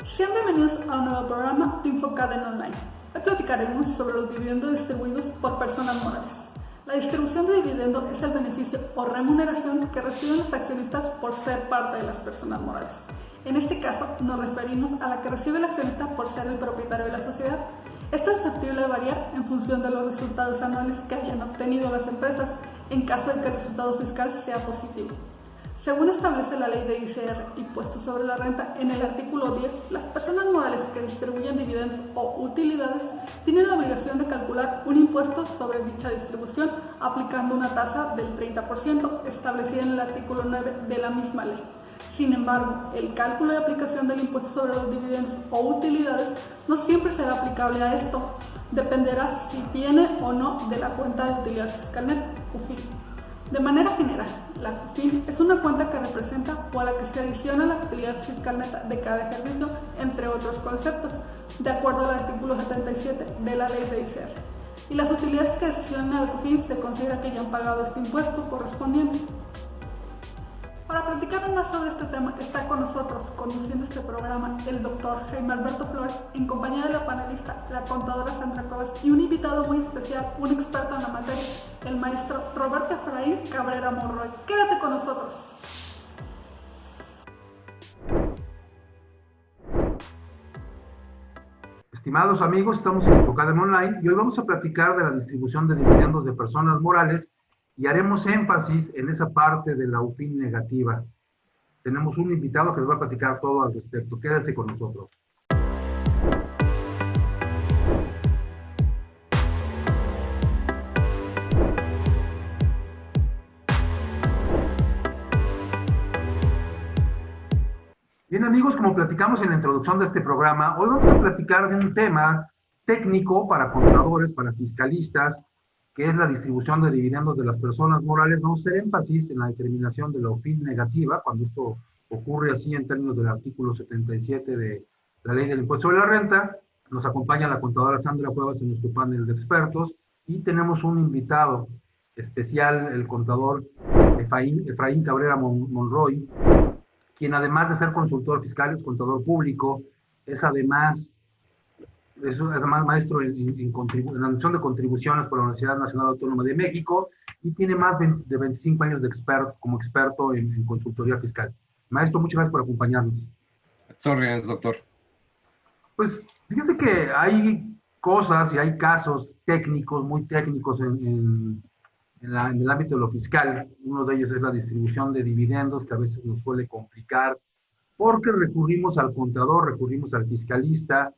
Sean bienvenidos a un nuevo programa de Infocadena Online. Hoy platicaremos sobre los dividendos distribuidos por personas morales. La distribución de dividendos es el beneficio o remuneración que reciben los accionistas por ser parte de las personas morales. En este caso, nos referimos a la que recibe el accionista por ser el propietario de la sociedad. Esta es susceptible de variar en función de los resultados anuales que hayan obtenido las empresas, en caso de que el resultado fiscal sea positivo. Según establece la ley de ICR, Impuesto sobre la Renta, en el artículo 10, las personas morales que distribuyen dividendos o utilidades tienen la obligación de calcular un impuesto sobre dicha distribución aplicando una tasa del 30% establecida en el artículo 9 de la misma ley. Sin embargo, el cálculo y aplicación del impuesto sobre los dividendos o utilidades no siempre será aplicable a esto. Dependerá si viene o no de la cuenta de utilidad fiscal net, UFIN. De manera general, la CUFIN es una cuenta que representa o a la que se adiciona la utilidad fiscal neta de cada ejercicio, entre otros conceptos, de acuerdo al artículo 77 de la ley de ICR. Y las utilidades que adicionan a la CUFIN se considera que ya han pagado este impuesto correspondiente. Para platicar más sobre este tema, está con nosotros, conduciendo este programa, el doctor Jaime Alberto Flores, en compañía de la panelista, la contadora Sandra Cuevas, y un invitado muy especial, un experto en la materia, el maestro Roberto Efraín Cabrera Monroy. Quédate con nosotros. Estimados amigos, estamos en Infocadena Online y hoy vamos a platicar de la distribución de dividendos de personas morales y haremos énfasis en esa parte de la UFIN negativa. Tenemos un invitado que nos va a platicar todo al respecto. Quédate con nosotros. Bien amigos, como platicamos en la introducción de este programa, hoy vamos a platicar de un tema técnico para contadores, para fiscalistas, que es la distribución de dividendos de las personas morales. Vamos a hacer énfasis en la determinación de la UFIN negativa, cuando esto ocurre así en términos del artículo 77 de la Ley del Impuesto sobre la Renta. Nos acompaña la contadora Sandra Cuevas en nuestro panel de expertos y tenemos un invitado especial, el contador Efraín Cabrera Monroy, quien además de ser consultor fiscal, es contador público, es además maestro en la admisión de contribuciones por la Universidad Nacional Autónoma de México y tiene más de 25 años como experto en consultoría fiscal. Maestro, muchas gracias por acompañarnos. Gracias, doctor. Pues fíjese que hay cosas y hay casos técnicos, muy técnicos en el ámbito de lo fiscal. Uno de ellos es la distribución de dividendos, que a veces nos suele complicar porque recurrimos al contador, recurrimos al fiscalista,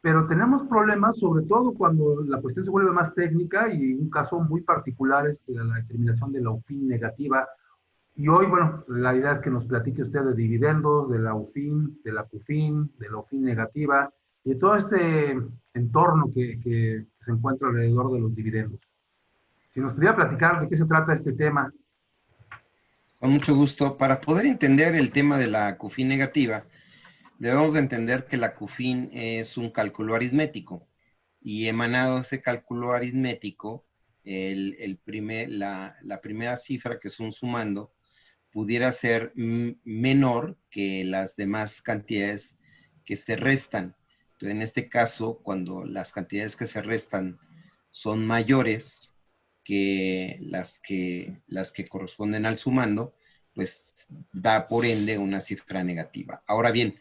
pero tenemos problemas, sobre todo cuando la cuestión se vuelve más técnica, y un caso muy particular es la determinación de la UFIN negativa. Y hoy, bueno, la idea es que nos platique usted de dividendos, de la UFIN, de la CUFIN, de la UFIN negativa, y de todo este entorno que se encuentra alrededor de los dividendos. Si nos pudiera platicar de qué se trata este tema. Con mucho gusto. Para poder entender el tema de la CUFIN negativa, debemos de entender que la CUFIN es un cálculo aritmético y emanado de ese cálculo aritmético, la primera cifra, que es un sumando, pudiera ser menor que las demás cantidades que se restan. Entonces, en este caso, cuando las cantidades que se restan son mayores que las que corresponden al sumando, pues da por ende una cifra negativa. Ahora bien,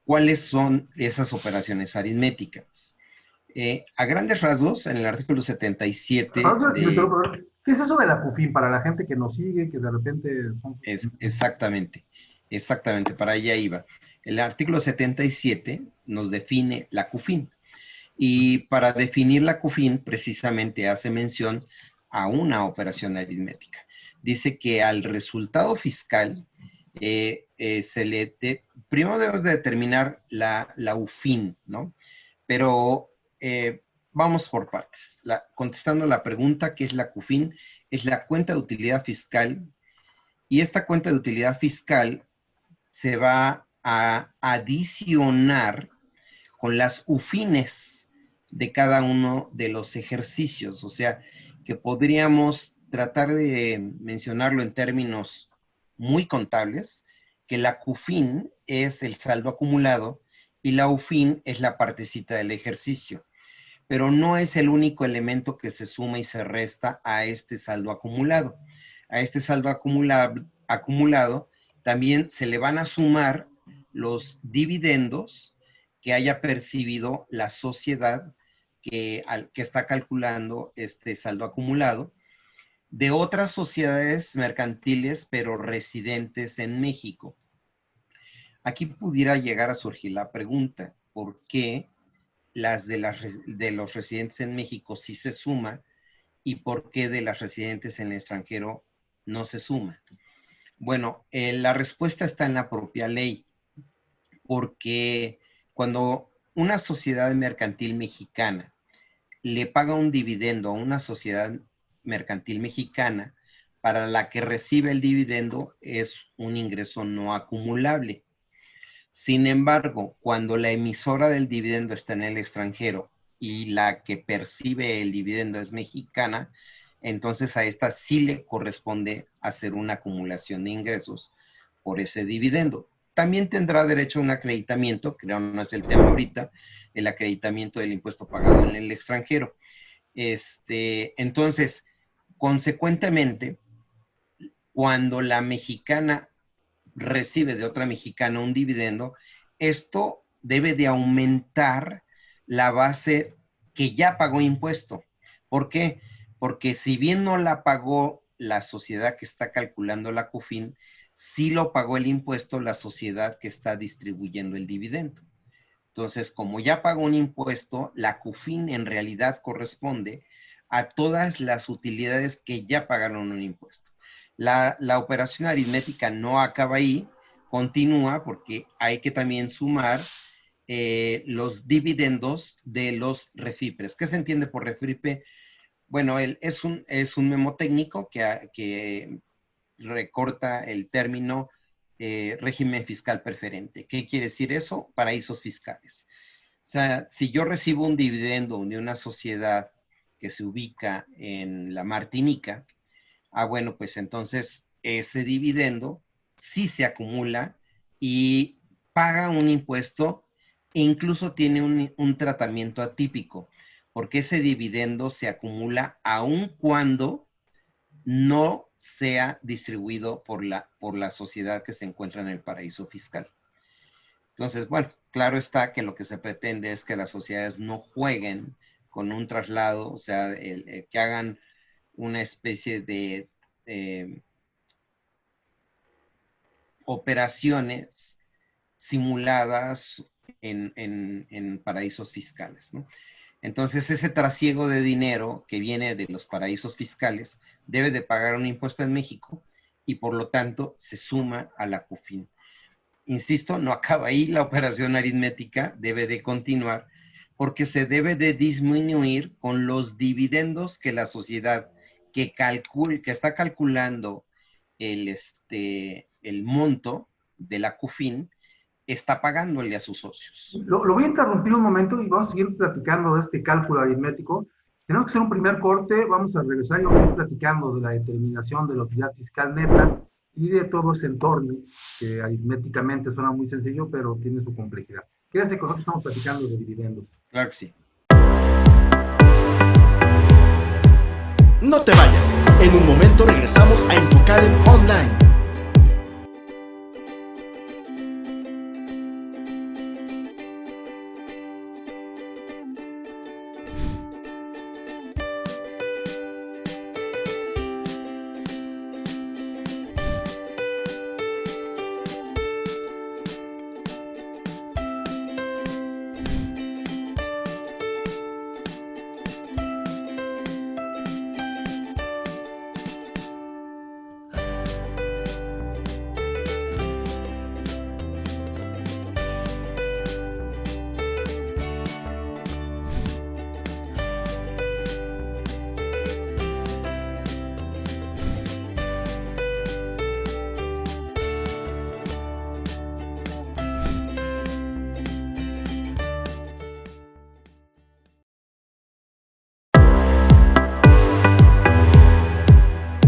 ¿cuáles son esas operaciones aritméticas? A grandes rasgos, en el artículo 77 ¿Qué es eso de la CUFIN para la gente que nos sigue, que de repente... Exactamente, para allá iba. El artículo 77 nos define la CUFIN. Y para definir la CUFIN, precisamente hace mención a una operación aritmética. Dice que al resultado fiscal primero debemos de determinar la UFIN, ¿no? Pero vamos por partes. Contestando la pregunta, ¿qué es la CUFIN? Es la cuenta de utilidad fiscal, y esta cuenta de utilidad fiscal se va a adicionar con las UFINes de cada uno de los ejercicios. O sea, que podríamos tratar de mencionarlo en términos muy contables, que la CUFIN es el saldo acumulado y la UFIN es la partecita del ejercicio. Pero no es el único elemento que se suma y se resta a este saldo acumulado. A este saldo acumulado también se le van a sumar los dividendos que haya percibido la sociedad que está calculando este saldo acumulado de otras sociedades mercantiles, pero residentes en México. Aquí pudiera llegar a surgir la pregunta, ¿por qué las de los residentes en México sí se suma y por qué de las residentes en el extranjero no se suma? Bueno, la respuesta está en la propia ley, porque cuando una sociedad mercantil mexicana le paga un dividendo a una sociedad mercantil mexicana, para la que recibe el dividendo es un ingreso no acumulable. Sin embargo, cuando la emisora del dividendo está en el extranjero y la que percibe el dividendo es mexicana, entonces a esta sí le corresponde hacer una acumulación de ingresos por ese dividendo. También tendrá derecho a un acreditamiento, que no es el tema ahorita, el acreditamiento del impuesto pagado en el extranjero. Entonces, consecuentemente, cuando la mexicana recibe de otra mexicana un dividendo, esto debe de aumentar la base que ya pagó impuesto. ¿Por qué? Porque si bien no la pagó la sociedad que está calculando la CUFIN, sí lo pagó el impuesto la sociedad que está distribuyendo el dividendo. Entonces, como ya pagó un impuesto, la CUFIN en realidad corresponde a todas las utilidades que ya pagaron un impuesto. La operación aritmética no acaba ahí, continúa porque hay que también sumar los dividendos de los refipres. ¿Qué se entiende por refripe? Bueno, es un memo técnico que recorta el término régimen fiscal preferente. ¿Qué quiere decir eso? Paraísos fiscales. O sea, si yo recibo un dividendo de una sociedad que se ubica en la Martinica, bueno, pues entonces ese dividendo sí se acumula y paga un impuesto e incluso tiene un tratamiento atípico, porque ese dividendo se acumula aun cuando no sea distribuido por la sociedad que se encuentra en el paraíso fiscal. Entonces, bueno, claro está que lo que se pretende es que las sociedades no jueguen con un traslado, o sea, que hagan una especie de operaciones simuladas en paraísos fiscales, ¿no? Entonces, ese trasiego de dinero que viene de los paraísos fiscales debe de pagar un impuesto en México y por lo tanto se suma a la CUFIN. Insisto, no acaba ahí la operación aritmética, debe de continuar porque se debe de disminuir con los dividendos que la sociedad que está calculando el monto de la CUFIN está pagándole a sus socios. Lo voy a interrumpir un momento y vamos a seguir platicando de este cálculo aritmético. Tenemos que hacer un primer corte, vamos a regresar y vamos a ir platicando de la determinación de la utilidad fiscal neta y de todo ese entorno que aritméticamente suena muy sencillo, pero tiene su complejidad. Quédense con nosotros, estamos platicando de dividendos. Claro que sí. No te vayas, en un momento regresamos a Infocadem Online.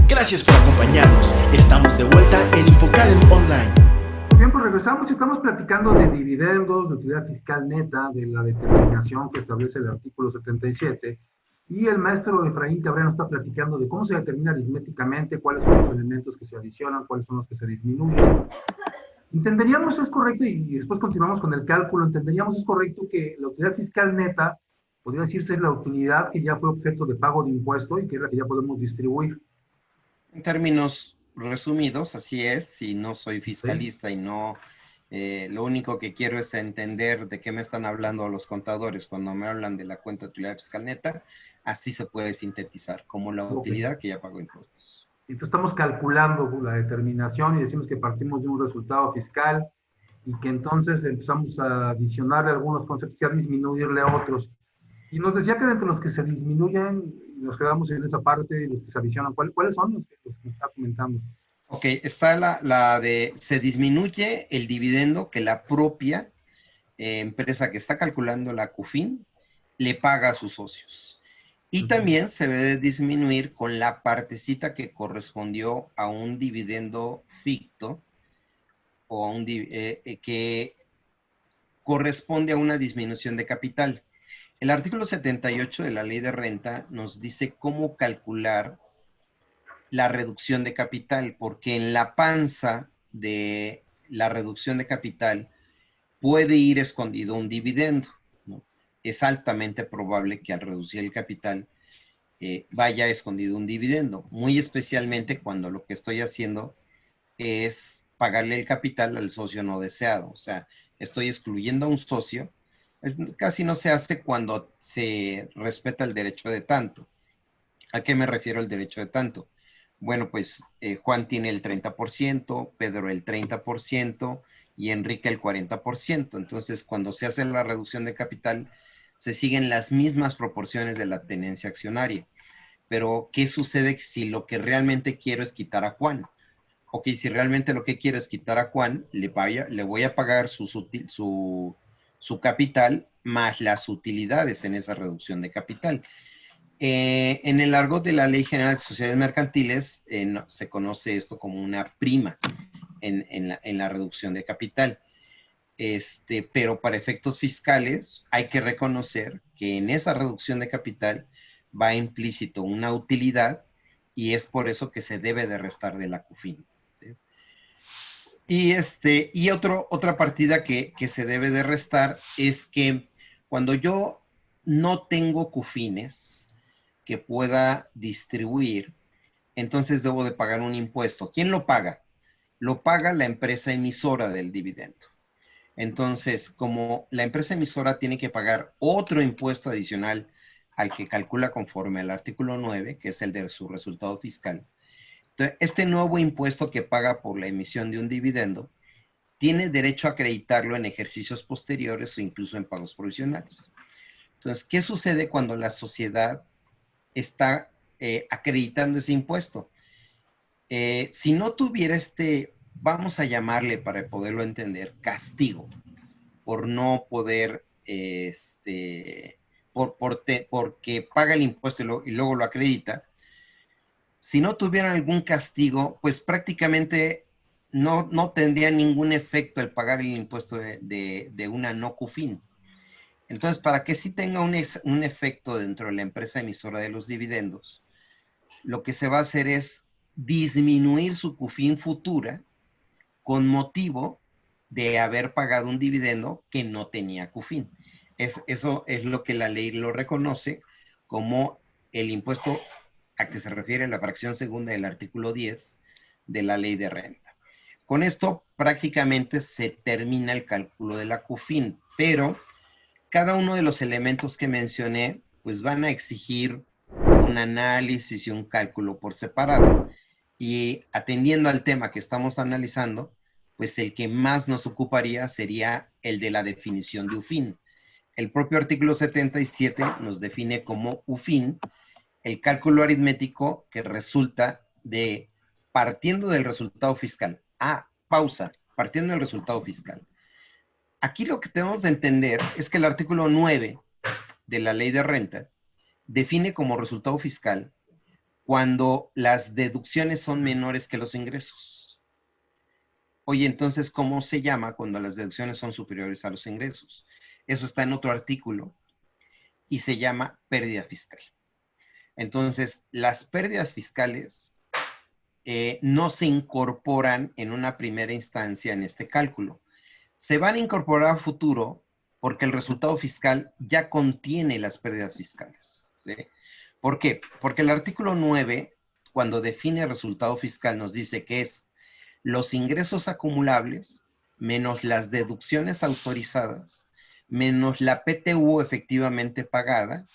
Gracias por acompañarnos. Estamos de vuelta en Infocadem Online. Bien, pues regresamos estamos platicando de dividendos, de utilidad fiscal neta, de la determinación que establece el artículo 77, y el maestro Efraín Cabrera nos está platicando de cómo se determina aritméticamente, cuáles son los elementos que se adicionan, cuáles son los que se disminuyen. Entenderíamos es correcto, y después continuamos con el cálculo, entenderíamos es correcto que la utilidad fiscal neta podría decirse la utilidad que ya fue objeto de pago de impuesto y que es la que ya podemos distribuir. En términos resumidos, así es. Si no soy ¿Sí? fiscalista y no, lo único que quiero es entender de qué me están hablando los contadores cuando me hablan de la cuenta de utilidad fiscal neta, así se puede sintetizar como la utilidad que ya pagó impuestos. Entonces estamos calculando la determinación y decimos que partimos de un resultado fiscal y que entonces empezamos a adicionarle algunos conceptos y a disminuirle otros. Y nos decía que entre los que se disminuyen, nos quedamos en esa parte, los que se adicionan, ¿cuáles son los que está comentando? Ok, está la de, se disminuye el dividendo que la propia empresa que está calculando la CUFIN le paga a sus socios. Y también se debe disminuir con la partecita que correspondió a un dividendo ficto o a un que corresponde a una disminución de capital. El artículo 78 de la Ley de Renta nos dice cómo calcular la reducción de capital, porque en la panza de la reducción de capital puede ir escondido un dividendo, ¿no? Es altamente probable que al reducir el capital vaya escondido un dividendo, muy especialmente cuando lo que estoy haciendo es pagarle el capital al socio no deseado. O sea, estoy excluyendo a un socio. Casi no se hace cuando se respeta el derecho de tanto. ¿A qué me refiero el derecho de tanto? Bueno, pues Juan tiene el 30%, Pedro el 30% y Enrique el 40%. Entonces, cuando se hace la reducción de capital, se siguen las mismas proporciones de la tenencia accionaria. Pero, ¿qué sucede si lo que realmente quiero es quitar a Juan? Ok, si realmente lo que quiero es quitar a Juan, le voy a pagar su capital más las utilidades en esa reducción de capital. En el argot de la Ley General de Sociedades Mercantiles se conoce esto como una prima en la reducción de capital. Pero para efectos fiscales hay que reconocer que en esa reducción de capital va implícito una utilidad y es por eso que se debe de restar de la CUFIN. ¿Sí? Y otra partida que se debe de restar es que cuando yo no tengo CUFINes que pueda distribuir, entonces debo de pagar un impuesto. ¿Quién lo paga? Lo paga la empresa emisora del dividendo. Entonces, como la empresa emisora tiene que pagar otro impuesto adicional al que calcula conforme al artículo 9, que es el de su resultado fiscal, entonces, este nuevo impuesto que paga por la emisión de un dividendo tiene derecho a acreditarlo en ejercicios posteriores o incluso en pagos provisionales. Entonces, ¿qué sucede cuando la sociedad está acreditando ese impuesto? Si no tuviera vamos a llamarle para poderlo entender, castigo, por no poder, porque paga el impuesto y luego lo acredita, si no tuvieran algún castigo, pues prácticamente no tendría ningún efecto el pagar el impuesto de una no CUFIN. Entonces, para que sí tenga un efecto dentro de la empresa emisora de los dividendos, lo que se va a hacer es disminuir su CUFIN futura con motivo de haber pagado un dividendo que no tenía CUFIN. Eso es lo que la ley lo reconoce como el impuesto a que se refiere la fracción segunda del artículo 10 de la Ley de Renta. Con esto prácticamente se termina el cálculo de la CUFIN, pero cada uno de los elementos que mencioné pues van a exigir un análisis y un cálculo por separado. Y atendiendo al tema que estamos analizando, pues el que más nos ocuparía sería el de la definición de UFIN. El propio artículo 77 nos define como UFIN el cálculo aritmético que resulta de partiendo del resultado fiscal. Partiendo del resultado fiscal. Aquí lo que tenemos de entender es que el artículo 9 de la Ley de Renta define como resultado fiscal cuando las deducciones son menores que los ingresos. Oye, entonces, ¿cómo se llama cuando las deducciones son superiores a los ingresos? Eso está en otro artículo y se llama pérdida fiscal. Entonces, las pérdidas fiscales no se incorporan en una primera instancia en este cálculo. Se van a incorporar a futuro porque el resultado fiscal ya contiene las pérdidas fiscales, ¿sí? ¿Por qué? Porque el artículo 9, cuando define el resultado fiscal, nos dice que es los ingresos acumulables menos las deducciones autorizadas menos la PTU efectivamente pagada,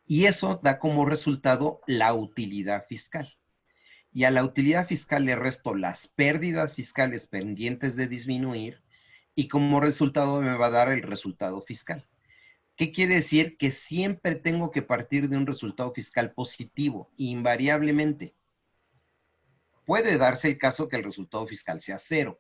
y eso da como resultado la utilidad fiscal. Y a la utilidad fiscal le resto las pérdidas fiscales pendientes de disminuir, y como resultado me va a dar el resultado fiscal. ¿Qué quiere decir? Que siempre tengo que partir de un resultado fiscal positivo, invariablemente. Puede darse el caso que el resultado fiscal sea cero,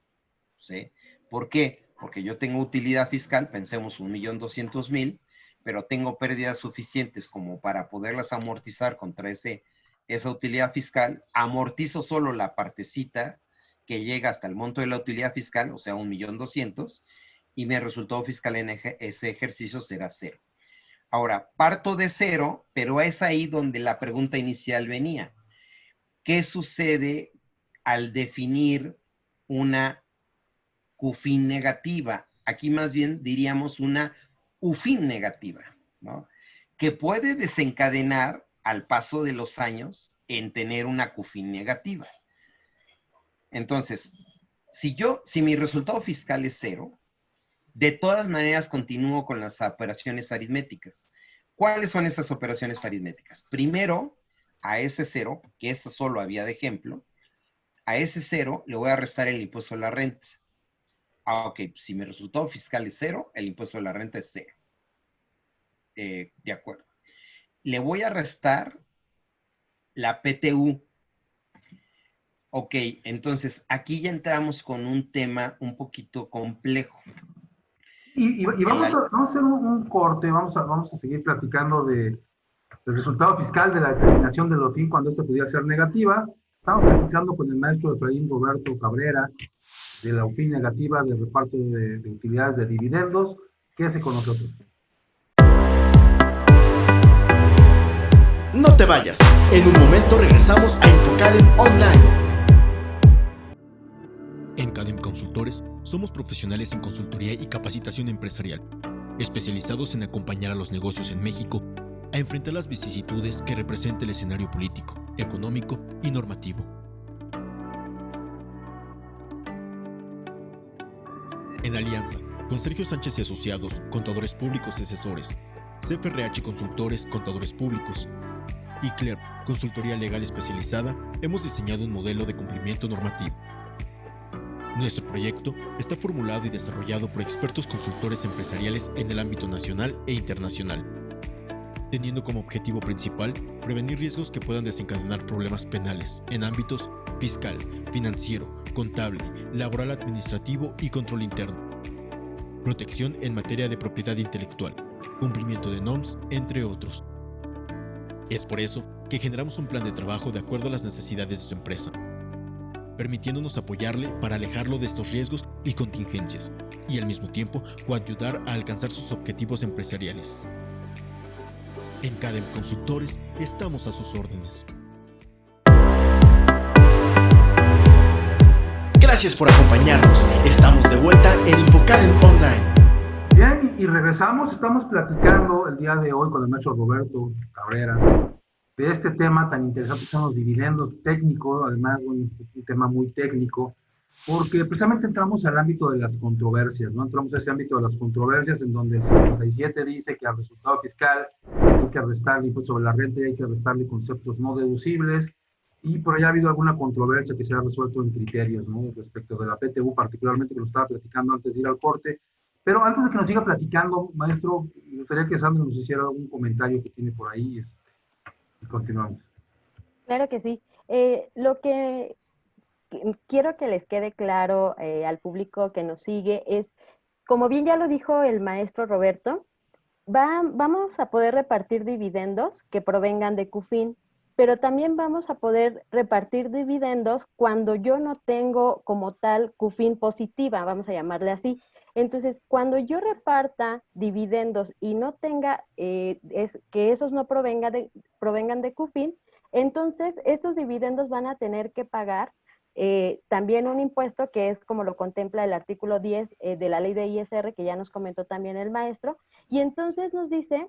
¿sí? ¿Por qué? Porque yo tengo utilidad fiscal, pensemos 1.200.000, pero tengo pérdidas suficientes como para poderlas amortizar contra esa utilidad fiscal. Amortizo solo la partecita que llega hasta el monto de la utilidad fiscal, o sea, 1.200.000, y mi resultado fiscal en ese ejercicio será cero. Ahora, parto de cero, pero es ahí donde la pregunta inicial venía. ¿Qué sucede al definir una QFIN negativa? Aquí más bien diríamos una UFIN negativa, ¿no? Que puede desencadenar al paso de los años en tener una QFIN negativa. Entonces, si mi resultado fiscal es cero, de todas maneras continúo con las operaciones aritméticas. ¿Cuáles son esas operaciones aritméticas? Primero, a ese cero, que esa solo había de ejemplo, a ese cero le voy a restar el impuesto a la renta. Ok, si mi resultado fiscal es cero, el impuesto a la renta es cero. De acuerdo. Le voy a restar la PTU. Ok, entonces aquí ya entramos con un tema un poquito complejo. Y vamos a hacer un corte, vamos a seguir platicando del resultado fiscal de la determinación del OFIN cuando esto pudiera ser negativa. Estamos platicando con el maestro Efraín Roberto Cabrera de la OFIN negativa del reparto de utilidades de dividendos. Quédese con nosotros. No te vayas, en un momento regresamos a Infocadem Online. En Cadem Consultores somos profesionales en consultoría y capacitación empresarial, especializados en acompañar a los negocios en México a enfrentar las vicisitudes que representa el escenario político, económico y normativo. En alianza con Sergio Sánchez y Asociados, Contadores Públicos y Asesores, CFRH Consultores, Contadores Públicos y CLER, Consultoría Legal Especializada, hemos diseñado un modelo de cumplimiento normativo. Nuestro proyecto está formulado y desarrollado por expertos consultores empresariales en el ámbito nacional e internacional, teniendo como objetivo principal prevenir riesgos que puedan desencadenar problemas penales en ámbitos fiscal, financiero, contable, laboral administrativo y control interno, protección en materia de propiedad intelectual, cumplimiento de NOMS, entre otros. Es por eso que generamos un plan de trabajo de acuerdo a las necesidades de su empresa, permitiéndonos apoyarle para alejarlo de estos riesgos y contingencias, y al mismo tiempo coayudar a alcanzar sus objetivos empresariales. En Cadem Consultores estamos a sus órdenes. Gracias por acompañarnos. Estamos de vuelta en Infocadem Online. Bien, y regresamos. Estamos platicando el día de hoy con el maestro Roberto Cabrera de este tema tan interesante que son los dividendos técnicos. Además, un tema muy técnico, porque precisamente entramos al ámbito de las controversias, ¿no? Entramos a ese ámbito de las controversias en donde el 57 dice que al resultado fiscal hay que restarle impuesto sobre la renta y hay que restarle conceptos no deducibles, y por allá ha habido alguna controversia que se ha resuelto en criterios, ¿no? Respecto de la PTU, particularmente, que lo estaba platicando antes de ir al corte. Pero antes de que nos siga platicando, maestro, me gustaría que Sandra nos hiciera algún comentario que tiene por ahí y continuamos. Claro que sí. Lo que quiero que les quede claro al público que nos sigue es, como bien ya lo dijo el maestro Roberto, vamos a poder repartir dividendos que provengan de QFIN, pero también vamos a poder repartir dividendos cuando yo no tengo como tal CUFIN positiva, vamos a llamarle así. Entonces, cuando yo reparta dividendos y no tenga, que esos no provengan de CUFIN, entonces estos dividendos van a tener que pagar también un impuesto que es como lo contempla el artículo 10 de la ley de ISR, que ya nos comentó también el maestro, y entonces nos dice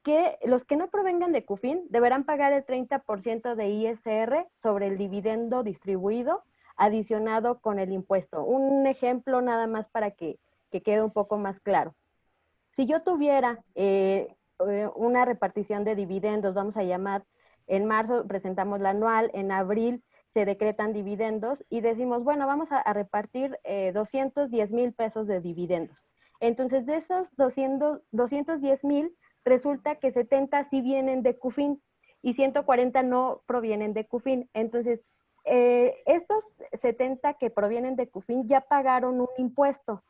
que los que no provengan de CUFIN deberán pagar el 30% de ISR sobre el dividendo distribuido adicionado con el impuesto. Un ejemplo nada más para que quede un poco más claro. Si yo tuviera una repartición de dividendos, vamos a llamar, en marzo presentamos la anual, en abril se decretan dividendos y decimos, bueno, vamos a repartir 210,000 pesos de dividendos. Entonces, de esos 210,000, resulta que 70 sí vienen de CUFIN y 140 no provienen de CUFIN. Entonces, estos 70 que provienen de CUFIN ya pagaron un impuesto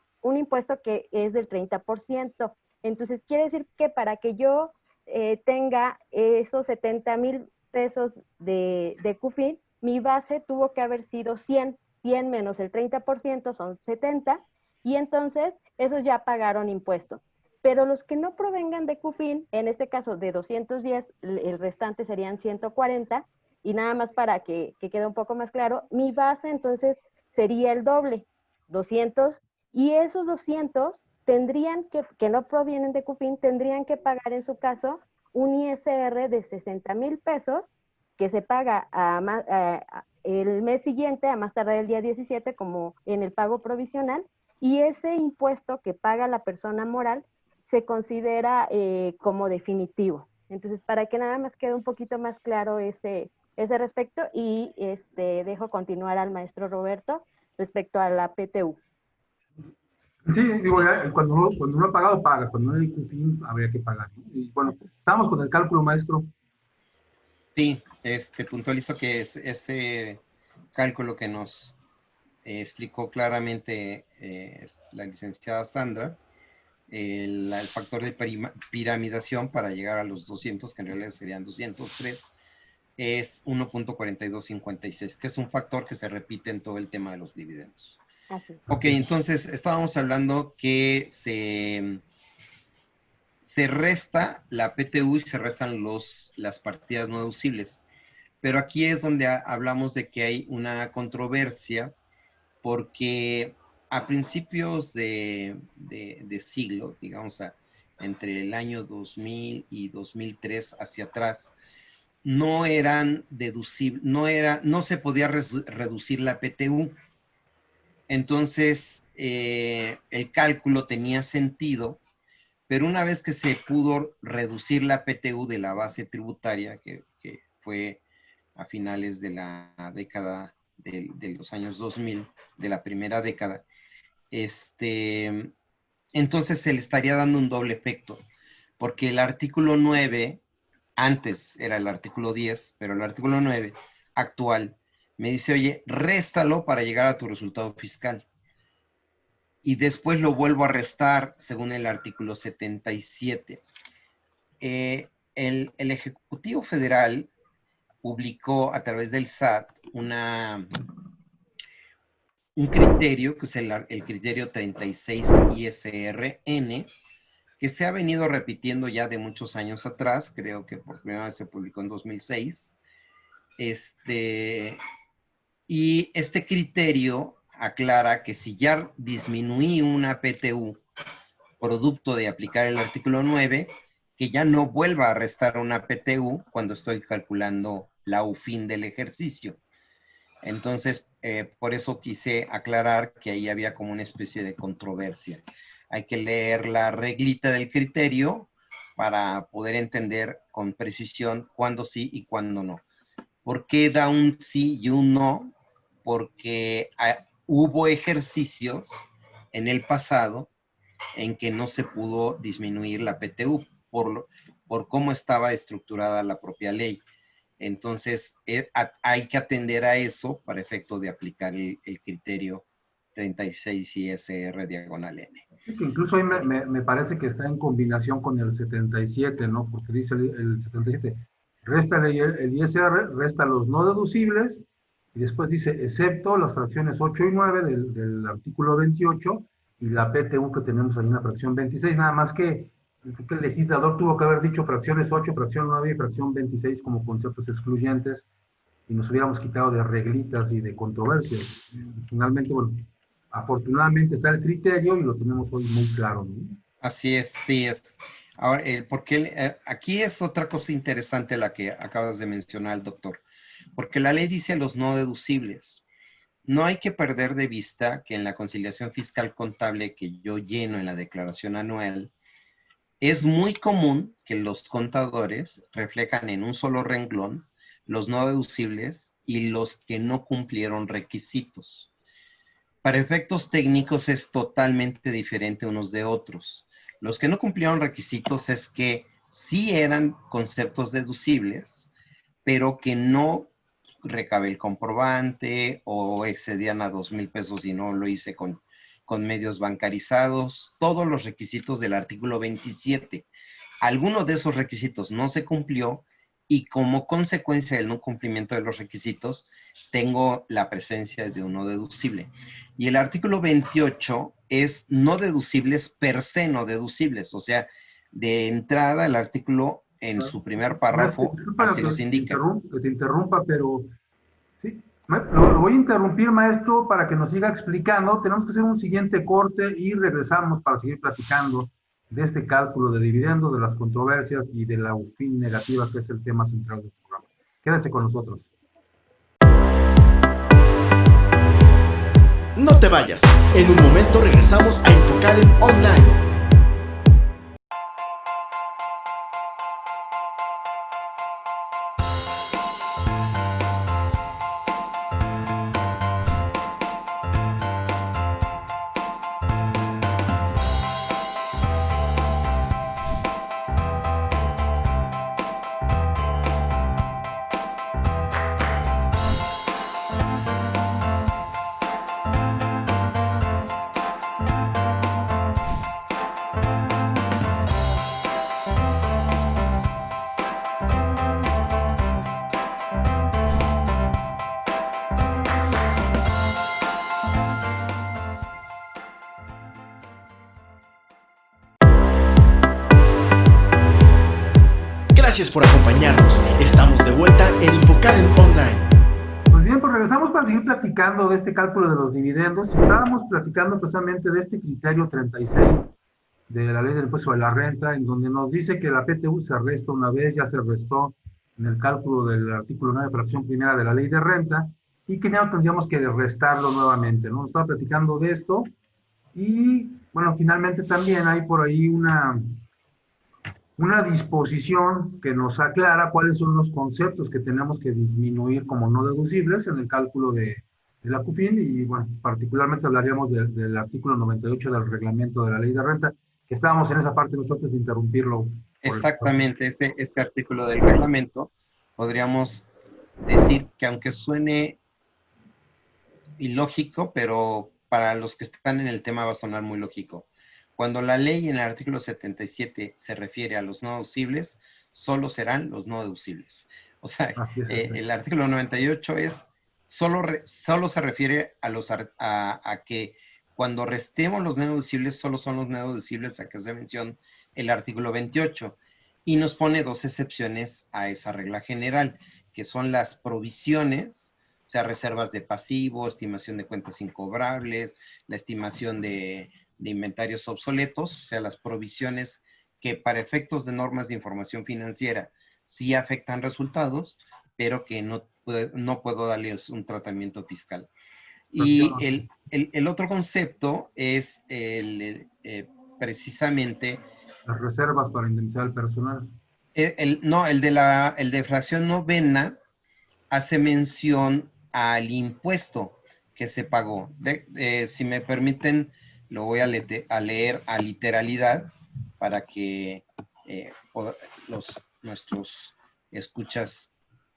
que es del 30%. Entonces, quiere decir que para que yo tenga esos 70,000 pesos de CUFIN, mi base tuvo que haber sido 100 menos el 30% son 70, y entonces esos ya pagaron impuesto. Pero los que no provengan de CUFIN, en este caso de 210, el restante serían 140, y nada más para que quede un poco más claro, mi base entonces sería el doble, 200, y esos 200 tendrían que no provienen de CUFIN, tendrían que pagar en su caso un ISR de 60,000 pesos, que se paga el mes siguiente, a más tardar el día 17, como en el pago provisional, y ese impuesto que paga la persona moral se considera como definitivo. Entonces, para que nada más quede un poquito más claro ese respecto, y dejo continuar al maestro Roberto respecto a la PTU. Sí, digo, cuando uno ha pagado, paga. Cuando no hay CUFIN, habría que pagar, ¿no? Y bueno, estamos con el cálculo, maestro. Sí, puntualizo que es ese cálculo que nos explicó claramente la licenciada Sandra, el factor de piramidación para llegar a los 200, que en realidad serían 203, es 1.4256, que es un factor que se repite en todo el tema de los dividendos. Así. Ok, entonces estábamos hablando que se resta la PTU y se restan las partidas no deducibles. Pero aquí es donde hablamos de que hay una controversia, porque a principios de siglo, digamos, entre el año 2000 y 2003 hacia atrás, no eran deducibles, no se podía reducir la PTU. Entonces, el cálculo tenía sentido, pero una vez que se pudo reducir la PTU de la base tributaria, que fue a finales de la década de los años 2000, de la primera década, entonces se le estaría dando un doble efecto, porque el artículo 9, antes era el artículo 10, pero el artículo 9 actual me dice, oye, réstalo para llegar a tu resultado fiscal. Y después lo vuelvo a restar según el artículo 77. El Ejecutivo Federal publicó a través del SAT un criterio, que es el criterio 36 ISRN, que se ha venido repitiendo ya de muchos años atrás. Creo que por primera vez se publicó en 2006. Y este criterio aclara que si ya disminuí una PTU producto de aplicar el artículo 9, que ya no vuelva a restar una PTU cuando estoy calculando la UFIN del ejercicio. Entonces, por eso quise aclarar que ahí había como una especie de controversia. Hay que leer la reglita del criterio para poder entender con precisión cuándo sí y cuándo no. ¿Por qué da un sí y un no? Porque hubo ejercicios en el pasado en que no se pudo disminuir la PTU por cómo estaba estructurada la propia ley. Entonces, hay que atender a eso para efecto de aplicar el criterio 36 ISR/N. Sí, que incluso ahí me parece que está en combinación con el 77, ¿no? Porque dice el 77, resta el ISR, resta los no deducibles, y después dice, excepto las fracciones 8 y 9 del artículo 28, y la PTU que tenemos ahí en la fracción 26, nada más que el legislador tuvo que haber dicho fracciones 8, fracción 9 y fracción 26 como conceptos excluyentes, y nos hubiéramos quitado de reglitas y de controversias. Finalmente, bueno, afortunadamente está el criterio y lo tenemos hoy muy claro, ¿no? Así es, sí es. Ahora, porque aquí es otra cosa interesante la que acabas de mencionar, doctor, porque la ley dice los no deducibles. No hay que perder de vista que en la conciliación fiscal contable que yo lleno en la declaración anual, es muy común que los contadores reflejan en un solo renglón los no deducibles y los que no cumplieron requisitos. Para efectos técnicos es totalmente diferente unos de otros. Los que no cumplieron requisitos es que sí eran conceptos deducibles, pero que no recabé el comprobante o excedían a 2,000 pesos y no lo hice con medios bancarizados. Todos los requisitos del artículo 27. Alguno de esos requisitos no se cumplió y como consecuencia del no cumplimiento de los requisitos, tengo la presencia de un no deducible. Y el artículo 28 es no deducibles per se no deducibles. O sea, de entrada el artículo en su primer párrafo así los indica. Que te interrumpa, pero sí, lo voy a interrumpir, maestro, para que nos siga explicando. Tenemos que hacer un siguiente corte y regresamos para seguir platicando de este cálculo de dividendos, de las controversias y de la UFIN negativa, que es el tema central del programa. Quédese con nosotros. No te vayas, en un momento regresamos a Infocadem Online. Gracias por acompañarnos. Estamos de vuelta en Infocadem Online. Pues bien, pues regresamos para seguir platicando de este cálculo de los dividendos. Estábamos platicando precisamente de este criterio 36 de la ley del impuesto de la renta, en donde nos dice que la PTU se resta una vez, ya se restó en el cálculo del artículo 9, fracción primera de la ley de renta, y que ya no tendríamos que restarlo nuevamente, ¿no? Nos estaba platicando de esto, y bueno, finalmente también hay por ahí una disposición que nos aclara cuáles son los conceptos que tenemos que disminuir como no deducibles en el cálculo de la CUFIN, y bueno, particularmente hablaríamos del artículo 98 del reglamento de la ley de renta, que estábamos en esa parte nosotros de interrumpirlo. Exactamente, ese artículo del reglamento, podríamos decir que aunque suene ilógico, pero para los que están en el tema va a sonar muy lógico. Cuando la ley en el artículo 77 se refiere a los no deducibles, solo serán los no deducibles. O sea, el artículo 98 es solo se refiere a que cuando restemos los no deducibles, solo son los no deducibles a que se menciona el artículo 28. Y nos pone dos excepciones a esa regla general, que son las provisiones, o sea, reservas de pasivo, estimación de cuentas incobrables, la estimación de inventarios obsoletos, o sea, las provisiones que para efectos de normas de información financiera sí afectan resultados, pero que no puedo darles un tratamiento fiscal. Y el otro concepto es precisamente... Las reservas para indemnizar al personal. El de fracción novena hace mención al impuesto que se pagó. Si me permiten, lo voy a leer a literalidad para que nuestros escuchas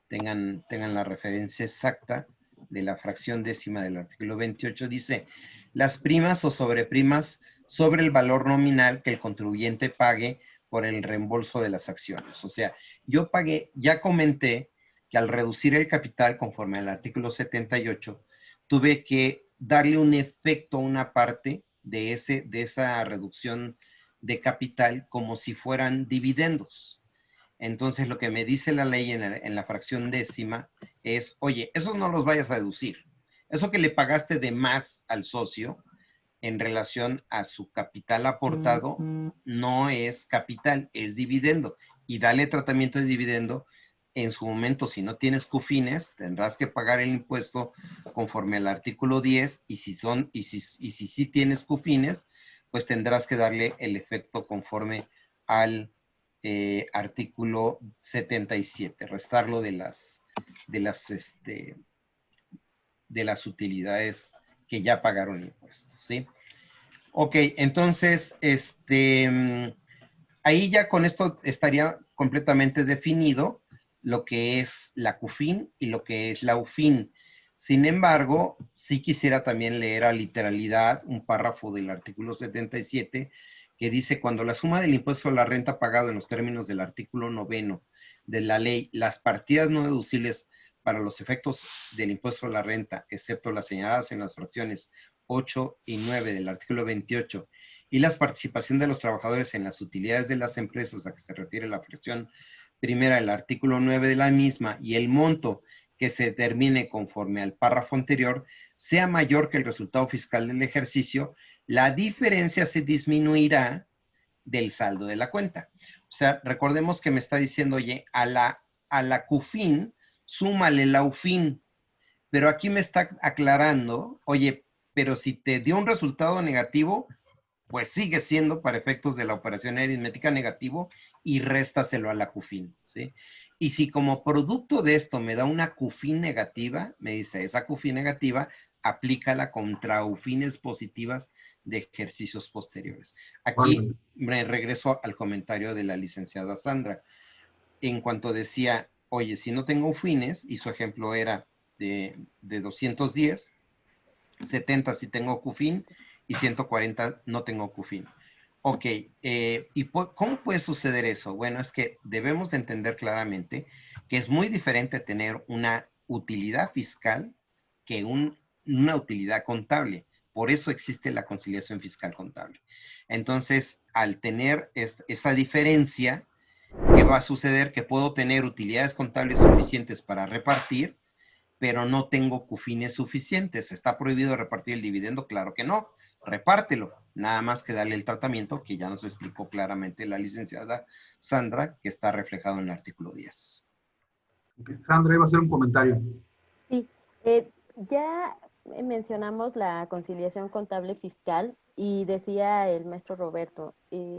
tengan la referencia exacta de la fracción décima del artículo 28. Dice, las primas o sobreprimas sobre el valor nominal que el contribuyente pague por el reembolso de las acciones. O sea, yo pagué, ya comenté que al reducir el capital conforme al artículo 78, tuve que darle un efecto a una parte de esa reducción de capital como si fueran dividendos. Entonces, lo que me dice la ley en la fracción décima es, oye, esos no los vayas a deducir. Eso que le pagaste de más al socio en relación a su capital aportado no es capital, es dividendo. Y dale tratamiento de dividendo. En su momento, si no tienes cufines, tendrás que pagar el impuesto conforme al artículo 10, y si sí tienes cufines, pues tendrás que darle el efecto conforme al artículo 77, restarlo de las utilidades que ya pagaron impuestos, ¿sí? Ok, entonces, ahí ya con esto estaría completamente definido lo que es la CUFIN y lo que es la UFIN. Sin embargo, sí quisiera también leer a literalidad un párrafo del artículo 77 que dice: cuando la suma del impuesto a la renta pagado en los términos del artículo 9 de la ley, las partidas no deducibles para los efectos del impuesto a la renta, excepto las señaladas en las fracciones 8 y 9 del artículo 28, y la participación de los trabajadores en las utilidades de las empresas a que se refiere la fracción primera del artículo 9 de la misma, y el monto que se determine conforme al párrafo anterior sea mayor que el resultado fiscal del ejercicio, la diferencia se disminuirá del saldo de la cuenta. O sea, recordemos que me está diciendo, oye, a la CUFIN, súmale la UFIN, pero aquí me está aclarando, oye, pero si te dio un resultado negativo, pues sigue siendo para efectos de la operación aritmética negativo y réstaselo a la CUFIN, ¿sí? Y si como producto de esto me da una CUFIN negativa, me dice, esa CUFIN negativa, aplícala contra UFINes positivas de ejercicios posteriores. Aquí me regreso al comentario de la licenciada Sandra. En cuanto decía, oye, si no tengo UFINes, y su ejemplo era de 210, 70 si tengo CUFIN y 140 no tengo CUFIN. Ok, ¿y cómo puede suceder eso? Bueno, es que debemos de entender claramente que es muy diferente tener una utilidad fiscal que una utilidad contable. Por eso existe la conciliación fiscal contable. Entonces, al tener esa diferencia, ¿qué va a suceder? Que puedo tener utilidades contables suficientes para repartir, pero no tengo cufines suficientes. ¿Está prohibido repartir el dividendo? Claro que no. Repártelo. Nada más que darle el tratamiento que ya nos explicó claramente la licenciada Sandra, que está reflejado en el artículo 10. Sandra, iba a hacer un comentario. Sí, ya mencionamos la conciliación contable fiscal y decía el maestro Roberto,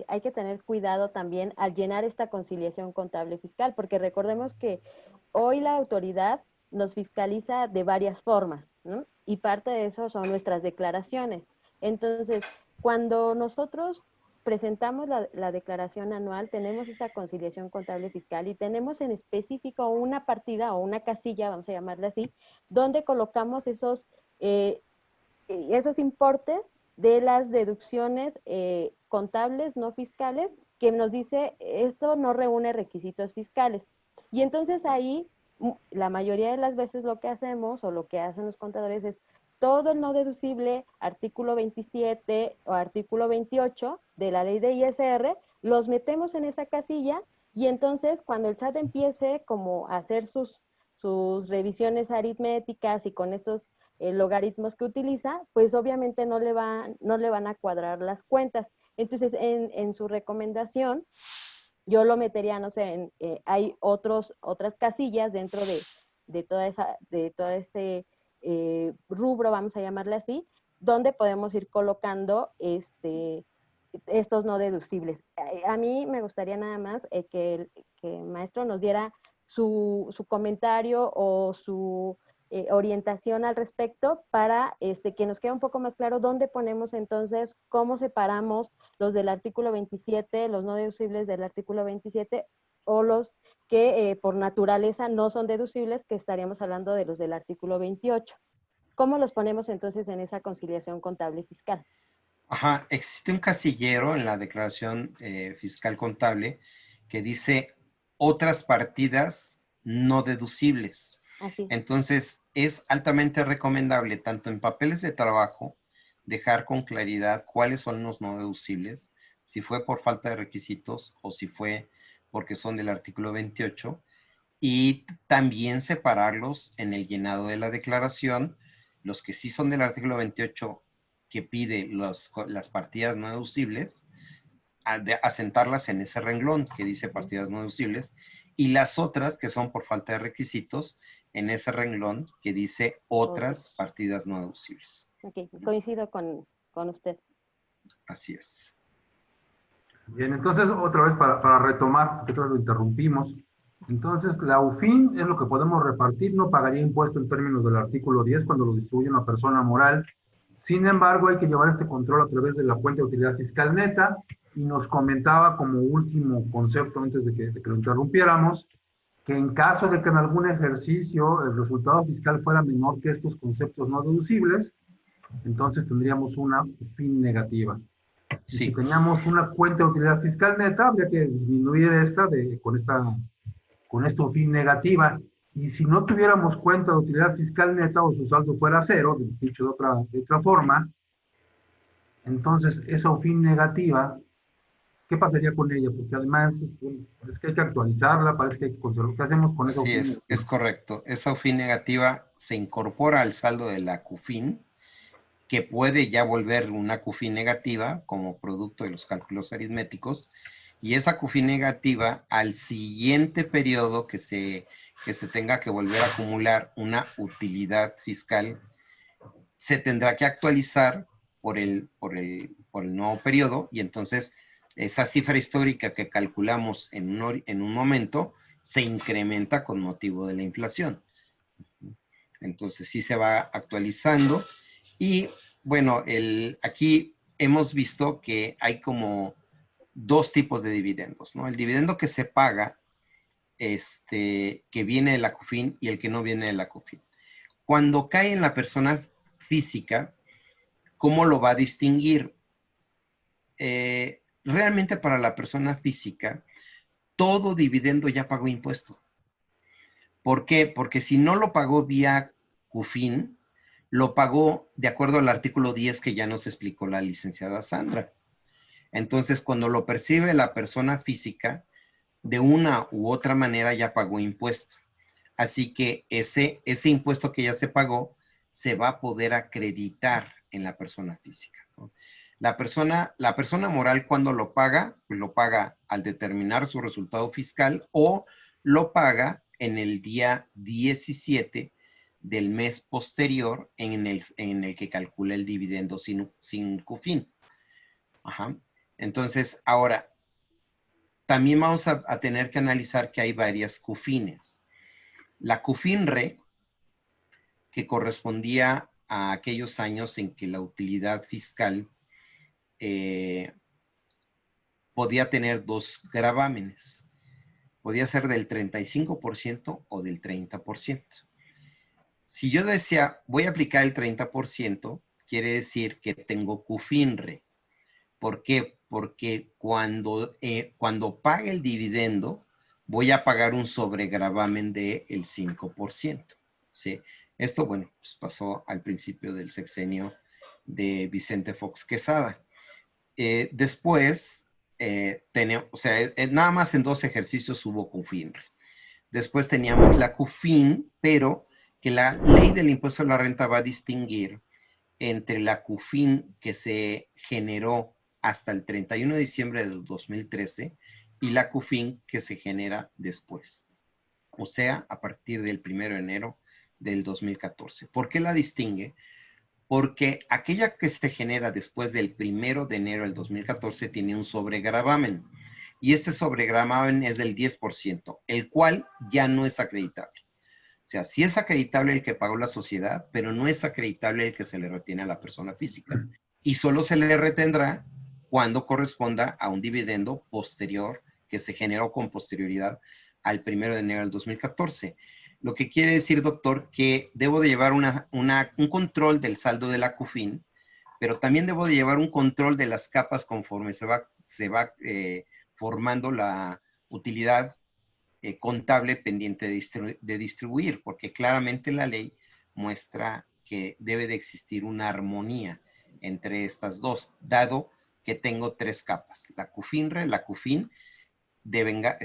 hay que tener cuidado también al llenar esta conciliación contable fiscal, porque recordemos que hoy la autoridad nos fiscaliza de varias formas, ¿no? Y parte de eso son nuestras declaraciones. Entonces, cuando nosotros presentamos la declaración anual, tenemos esa conciliación contable fiscal y tenemos en específico una partida o una casilla, vamos a llamarla así, donde colocamos esos importes de las deducciones contables no fiscales que nos dice esto no reúne requisitos fiscales. Y entonces ahí la mayoría de las veces lo que hacemos o lo que hacen los contadores es todo el no deducible, artículo 27 o artículo 28 de la ley de ISR, los metemos en esa casilla y entonces cuando el SAT empiece como a hacer sus revisiones aritméticas y con estos logaritmos que utiliza, pues obviamente no le van a cuadrar las cuentas. Entonces, en su recomendación, yo lo metería, no sé, hay otras casillas dentro de todo ese rubro, vamos a llamarle así, donde podemos ir colocando estos no deducibles. A mí me gustaría nada más que el maestro nos diera su comentario o su orientación al respecto para que nos quede un poco más claro dónde ponemos entonces, cómo separamos los del artículo 27, los no deducibles del artículo 27 o los que por naturaleza no son deducibles, que estaríamos hablando de los del artículo 28. ¿Cómo los ponemos entonces en esa conciliación contable fiscal? Ajá, existe un casillero en la declaración fiscal contable que dice otras partidas no deducibles. Así es. Entonces, es altamente recomendable, tanto en papeles de trabajo, dejar con claridad cuáles son los no deducibles, si fue por falta de requisitos o si fue porque son del artículo 28, y también separarlos en el llenado de la declaración, los que sí son del artículo 28 que pide las partidas no deducibles, asentarlas en ese renglón que dice partidas no deducibles, y las otras que son por falta de requisitos en ese renglón que dice otras partidas no deducibles. Ok, coincido con usted. Así es. Bien, entonces otra vez para retomar, porque otra vez lo interrumpimos. Entonces, la UFIN es lo que podemos repartir, no pagaría impuesto en términos del artículo 10 cuando lo distribuye una persona moral. Sin embargo, hay que llevar este control a través de la cuenta de utilidad fiscal neta, y nos comentaba como último concepto antes de que lo interrumpiéramos, que en caso de que en algún ejercicio el resultado fiscal fuera menor que estos conceptos no deducibles, entonces tendríamos una UFIN negativa. Y si Sí, teníamos una cuenta de utilidad fiscal neta, habría que disminuir esta con esta UFIN negativa. Y si no tuviéramos cuenta de utilidad fiscal neta o su saldo fuera cero, dicho de otra forma, entonces esa UFIN negativa, ¿qué pasaría con ella? Porque además parece que hay que actualizarla, parece que hay que conservar. ¿Qué hacemos con esa así UFIN negativa? es correcto. Esa UFIN negativa se incorpora al saldo de la CUFIN, que puede ya volver una CUFIN negativa como producto de los cálculos aritméticos, y esa CUFIN negativa al siguiente periodo que se tenga que volver a acumular una utilidad fiscal, se tendrá que actualizar por el nuevo periodo, y entonces esa cifra histórica que calculamos en un momento se incrementa con motivo de la inflación. Entonces sí se va actualizando. Y bueno, aquí hemos visto que hay como dos tipos de dividendos, ¿no? El dividendo que se paga, que viene de la CUFIN, y el que no viene de la CUFIN. Cuando cae en la persona física, ¿cómo lo va a distinguir? Realmente para la persona física, todo dividendo ya pagó impuesto. ¿Por qué? Porque si no lo pagó vía CUFIN, lo pagó de acuerdo al artículo 10 que ya nos explicó la licenciada Sandra. Entonces, cuando lo percibe la persona física, de una u otra manera ya pagó impuesto. Así que ese impuesto que ya se pagó se va a poder acreditar en la persona física, ¿no? La persona moral, cuando lo paga, pues lo paga al determinar su resultado fiscal, o lo paga en el día 17 del mes posterior en el que calcula el dividendo sin CUFIN. Ajá. Entonces, ahora, también vamos a tener que analizar que hay varias CUFINes. La CUFINRE, que correspondía a aquellos años en que la utilidad fiscal podía tener dos gravámenes. Podía ser del 35% o del 30%. Si yo decía, voy a aplicar el 30%, quiere decir que tengo CUFINRE. ¿Por qué? Porque cuando pague el dividendo, voy a pagar un sobregravamen del 5%. ¿Sí? Esto, bueno, pues pasó al principio del sexenio de Vicente Fox Quesada. Después, nada más en 2 ejercicios hubo CUFINRE. Después teníamos la CUFIN, pero que la ley del impuesto a la renta va a distinguir entre la CUFIN que se generó hasta el 31 de diciembre del 2013 y la CUFIN que se genera después. O sea, a partir del 1 de enero del 2014. ¿Por qué la distingue? Porque aquella que se genera después del 1 de enero del 2014 tiene un sobregravamen. Y este sobregravamen es del 10%, el cual ya no es acreditable. O sea, sí es acreditable el que pagó la sociedad, pero no es acreditable el que se le retiene a la persona física. Y solo se le retendrá cuando corresponda a un dividendo posterior que se generó con posterioridad al 1 de enero del 2014. Lo que quiere decir, doctor, que debo de llevar un control del saldo de la CUFIN pero también debo de llevar un control de las capas conforme se va formando la utilidad contable pendiente de distribuir, porque claramente la ley muestra que debe de existir una armonía entre estas dos, dado que tengo tres capas, la CUFINRE, la CUFIN,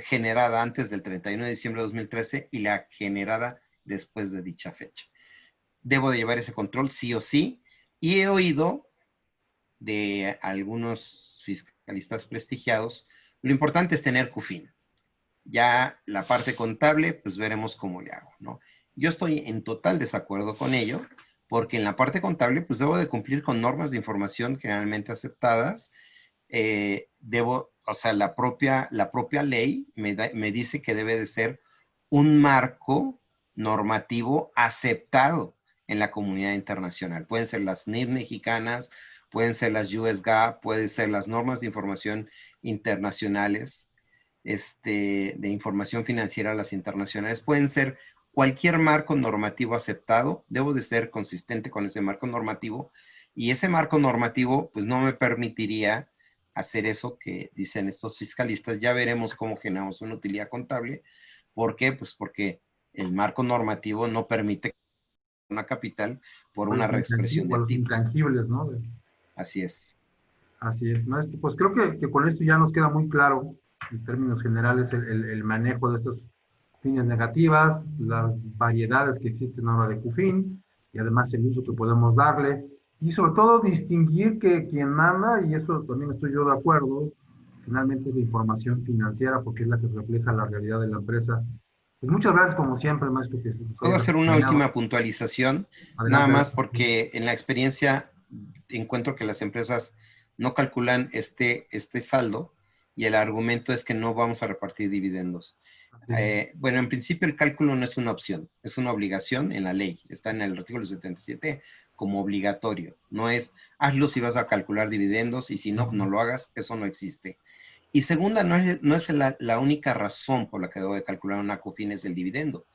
generada antes del 31 de diciembre de 2013 y la generada después de dicha fecha. Debo de llevar ese control sí o sí, y he oído de algunos fiscalistas prestigiados, lo importante es tener CUFIN. Ya la parte contable, pues veremos cómo le hago, ¿no? Yo estoy en total desacuerdo con ello, porque en la parte contable, pues debo de cumplir con normas de información generalmente aceptadas. O sea, la propia ley me dice que debe de ser un marco normativo aceptado en la comunidad internacional. Pueden ser las NIF mexicanas, pueden ser las US GAAP, pueden ser las normas de información internacionales, de información financiera, las internacionales, pueden ser cualquier marco normativo aceptado. Debo de ser consistente con ese marco normativo, y ese marco normativo pues no me permitiría hacer eso que dicen estos fiscalistas. Ya veremos cómo generamos una utilidad contable. ¿Por qué? Pues porque el marco normativo no permite una capital por una reexpresión de los activos. intangibles, ¿no? Así es. Así es, ¿no? Pues creo que con esto ya nos queda muy claro, en términos generales, el manejo de estas fines negativas, las variedades que existen ahora de CUFIN, y además el uso que podemos darle, y sobre todo distinguir que quien manda, y eso también estoy yo de acuerdo, finalmente es la información financiera, porque es la que refleja la realidad de la empresa. Pues muchas gracias, como siempre, maestro. Puedo hacer una última puntualización, nada más porque en la experiencia encuentro que las empresas no calculan este saldo, y el argumento es que no vamos a repartir dividendos. Bueno, en principio el cálculo no es una opción, es una obligación en la ley. Está en el artículo 77 como obligatorio. No es hazlo si vas a calcular dividendos, y si no, no lo hagas. Eso no existe. Y segunda, no es la única razón por la que debo de calcular una CUFIN es el dividendo.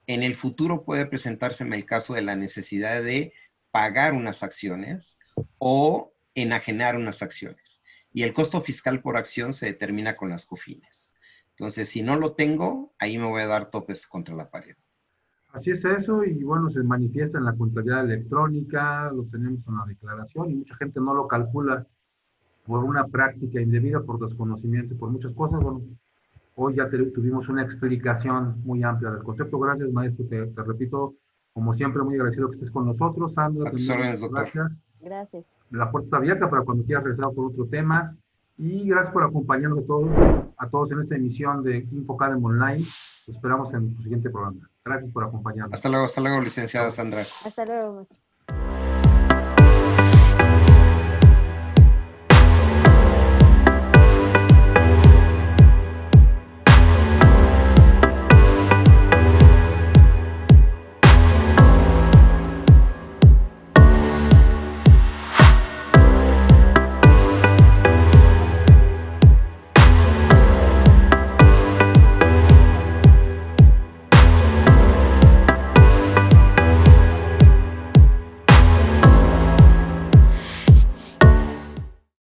En el futuro puede presentárseme el caso de la necesidad de pagar unas acciones o enajenar unas acciones. Y el costo fiscal por acción se determina con las CUFINes. Entonces, si no lo tengo, ahí me voy a dar topes contra la pared. Así es eso, y bueno, se manifiesta en la contabilidad electrónica, lo tenemos en la declaración, y mucha gente no lo calcula por una práctica indebida, por desconocimiento, por muchas cosas. Bueno, hoy ya tuvimos una explicación muy amplia del concepto. Gracias, maestro, te repito, como siempre, muy agradecido que estés con nosotros. Sandra, también, gracias. Gracias. La puerta está abierta para cuando quieras regresar por otro tema. Y gracias por acompañarnos a todos en esta emisión de InfoCadem Online. Los esperamos en tu siguiente programa. Gracias por acompañarnos. Hasta luego, licenciada Sandra. Hasta luego.